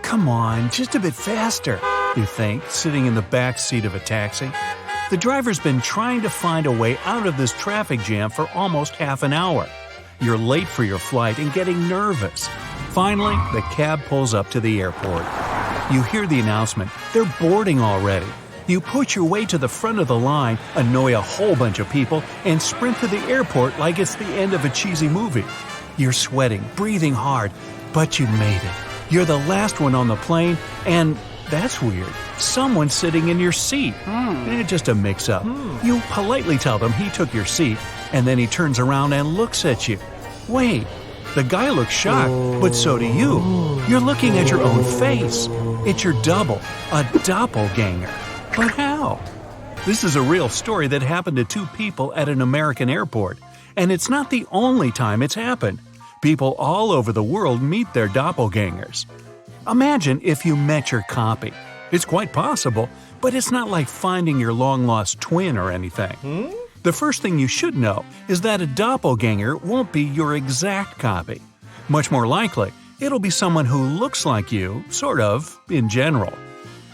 come on, just a bit faster, you think, sitting in the back seat of a taxi. The driver's been trying to find a way out of this traffic jam for almost half an hour. You're late for your flight and getting nervous. Finally, the cab pulls up to the airport. You hear the announcement, they're boarding already. You push your way to the front of the line, annoy a whole bunch of people, and sprint to the airport like it's the end of a cheesy movie. You're sweating, breathing hard, but you made it. You're the last one on the plane, and that's weird. Someone's sitting in your seat. Just a mix-up. You politely tell them he took your seat, and then he turns around and looks at you. Wait, the guy looks shocked, but so do you. You're looking at your own face. It's your double, a doppelganger. But how? This is a real story that happened to two people at an American airport, and it's not the only time it's happened. People all over the world meet their doppelgangers. Imagine if you met your copy. It's quite possible, but it's not like finding your long-lost twin or anything. The first thing you should know is that a doppelganger won't be your exact copy. Much more likely, it'll be someone who looks like you, sort of, in general.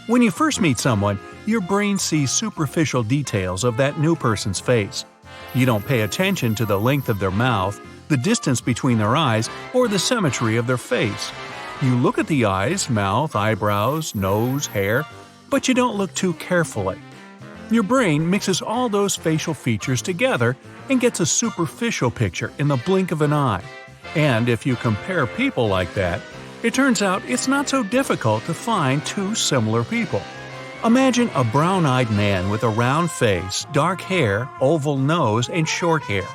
When you first meet someone, your brain sees superficial details of that new person's face. You don't pay attention to the length of their mouth, the distance between their eyes, or the symmetry of their face. You look at the eyes, mouth, eyebrows, nose, hair, but you don't look too carefully. Your brain mixes all those facial features together and gets a superficial picture in the blink of an eye. And if you compare people like that, it turns out it's not so difficult to find two similar people. Imagine a brown-eyed man with a round face, dark hair, oval nose, and short hair.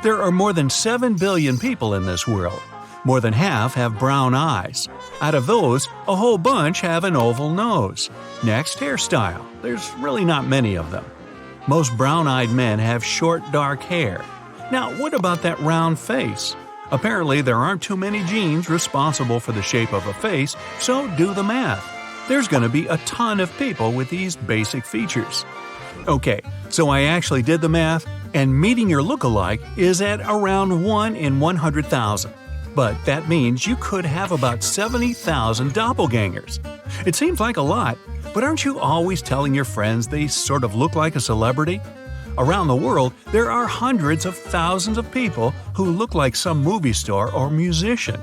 There are more than 7 billion people in this world. More than half have brown eyes. Out of those, a whole bunch have an oval nose. Next, hairstyle. There's really not many of them. Most brown-eyed men have short, dark hair. Now, what about that round face? Apparently, there aren't too many genes responsible for the shape of a face, so do the math. There's going to be a ton of people with these basic features. Okay, so I actually did the math, and meeting your look-alike is at around 1 in 100,000. But that means you could have about 70,000 doppelgangers. It seems like a lot, but aren't you always telling your friends they sort of look like a celebrity? Around the world, there are hundreds of thousands of people who look like some movie star or musician.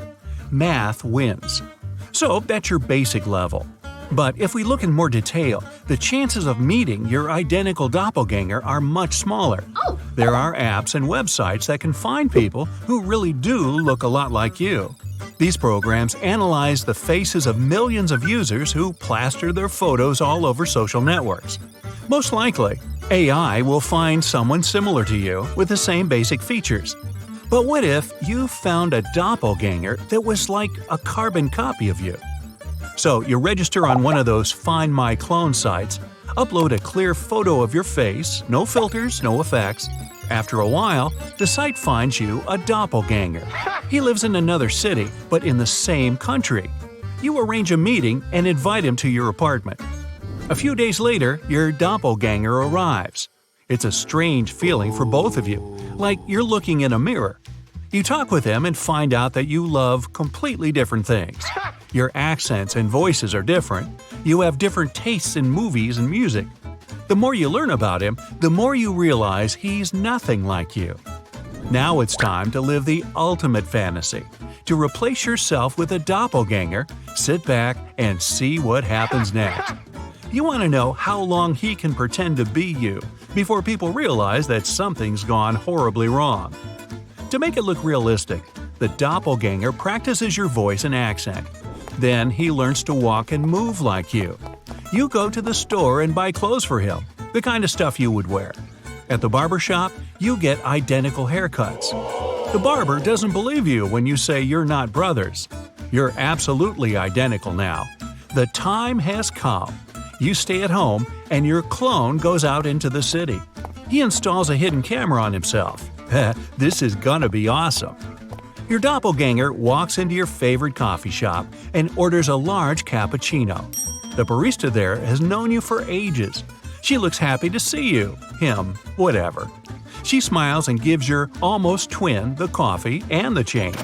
Math wins. So that's your basic level. But if we look in more detail, the chances of meeting your identical doppelganger are much smaller. There are apps and websites that can find people who really do look a lot like you. These programs analyze the faces of millions of users who plaster their photos all over social networks. Most likely, AI will find someone similar to you with the same basic features. But what if you found a doppelganger that was like a carbon copy of you? So you register on one of those Find My Clone sites, upload a clear photo of your face, no filters, no effects. After a while, the site finds you a doppelganger. He lives in another city, but in the same country. You arrange a meeting and invite him to your apartment. A few days later, your doppelganger arrives. It's a strange feeling for both of you, like you're looking in a mirror. You talk with him and find out that you love completely different things. Your accents and voices are different. You have different tastes in movies and music. The more you learn about him, the more you realize he's nothing like you. Now it's time to live the ultimate fantasy. To replace yourself with a doppelganger, sit back and see what happens next. You want to know how long he can pretend to be you before people realize that something's gone horribly wrong. To make it look realistic, the doppelganger practices your voice and accent. Then he learns to walk and move like you. You go to the store and buy clothes for him, the kind of stuff you would wear. At the barbershop, you get identical haircuts. The barber doesn't believe you when you say you're not brothers. You're absolutely identical now. The time has come. You stay at home, and your clone goes out into the city. He installs a hidden camera on himself. This is gonna be awesome. Your doppelganger walks into your favorite coffee shop and orders a large cappuccino. The barista there has known you for ages. She looks happy to see you, him, whatever. She smiles and gives your almost twin the coffee and the change.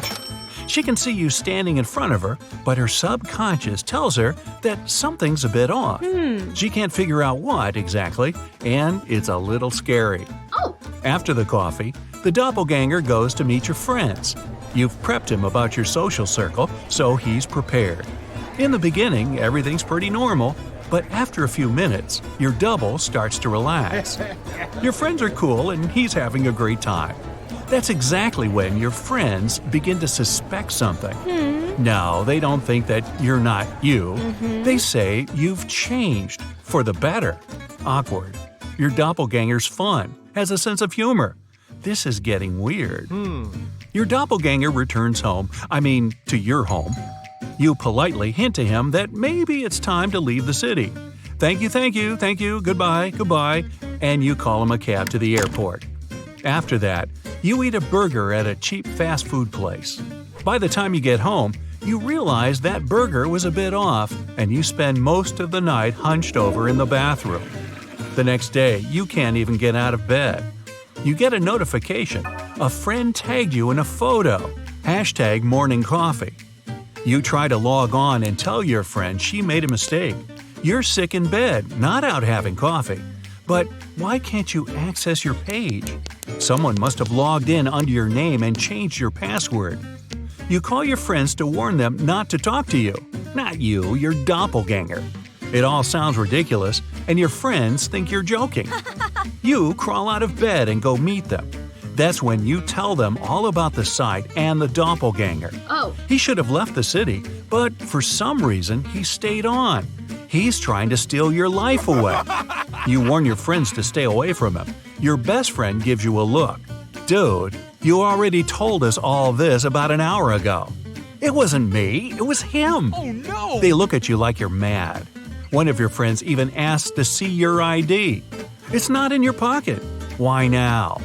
She can see you standing in front of her, but her subconscious tells her that something's a bit off. She can't figure out what exactly, and it's a little scary. Oh! After the coffee, the doppelganger goes to meet your friends. You've prepped him about your social circle, so he's prepared. In the beginning, everything's pretty normal, but after a few minutes, your double starts to relax. Your friends are cool and he's having a great time. That's exactly when your friends begin to suspect something. No, they don't think that you're not you. They say you've changed for the better. Awkward. Your doppelganger's fun, has a sense of humor. This is getting weird. Your doppelganger returns home, to your home. You politely hint to him that maybe it's time to leave the city. Thank you, goodbye, and you call him a cab to the airport. After that, you eat a burger at a cheap fast food place. By the time you get home, you realize that burger was a bit off, and you spend most of the night hunched over in the bathroom. The next day, you can't even get out of bed. You get a notification. A friend tagged you in a photo. #morningcoffee. You try to log on and tell your friend she made a mistake. You're sick in bed, not out having coffee. But why can't you access your page? Someone must have logged in under your name and changed your password. You call your friends to warn them not to talk to you. Not you, your doppelganger. It all sounds ridiculous, and your friends think you're joking. You crawl out of bed and go meet them. That's when you tell them all about the site and the doppelganger. Oh. He should have left the city, but for some reason he stayed on. He's trying to steal your life away. You warn your friends to stay away from him. Your best friend gives you a look. Dude, you already told us all this about an hour ago. It wasn't me, it was him. Oh no! They look at you like you're mad. One of your friends even asks to see your ID. It's not in your pocket. Why now?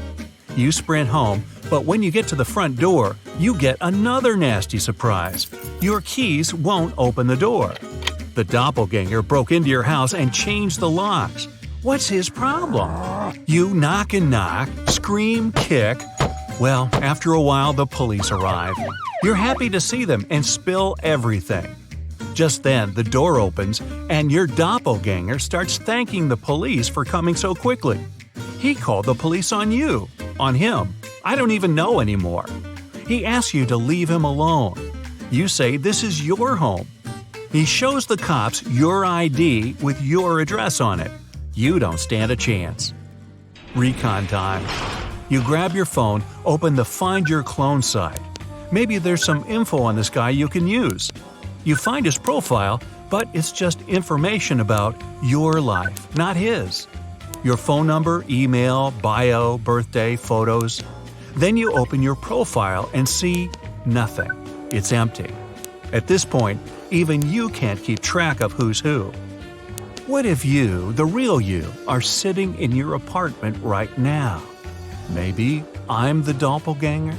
You sprint home, but when you get to the front door, you get another nasty surprise. Your keys won't open the door. The doppelganger broke into your house and changed the locks. What's his problem? You knock and knock, scream, kick. Well, after a while, the police arrive. You're happy to see them and spill everything. Just then, the door opens, and your doppelganger starts thanking the police for coming so quickly. He called the police on you, on him. I don't even know anymore. He asks you to leave him alone. You say this is your home. He shows the cops your ID with your address on it. You don't stand a chance. Recon time. You grab your phone, open the Find Your Clone site. Maybe there's some info on this guy you can use. You find his profile, but it's just information about your life, not his. Your phone number, email, bio, birthday, photos. Then you open your profile and see nothing. It's empty. At this point, even you can't keep track of who's who. What if you, the real you, are sitting in your apartment right now? Maybe I'm the doppelganger?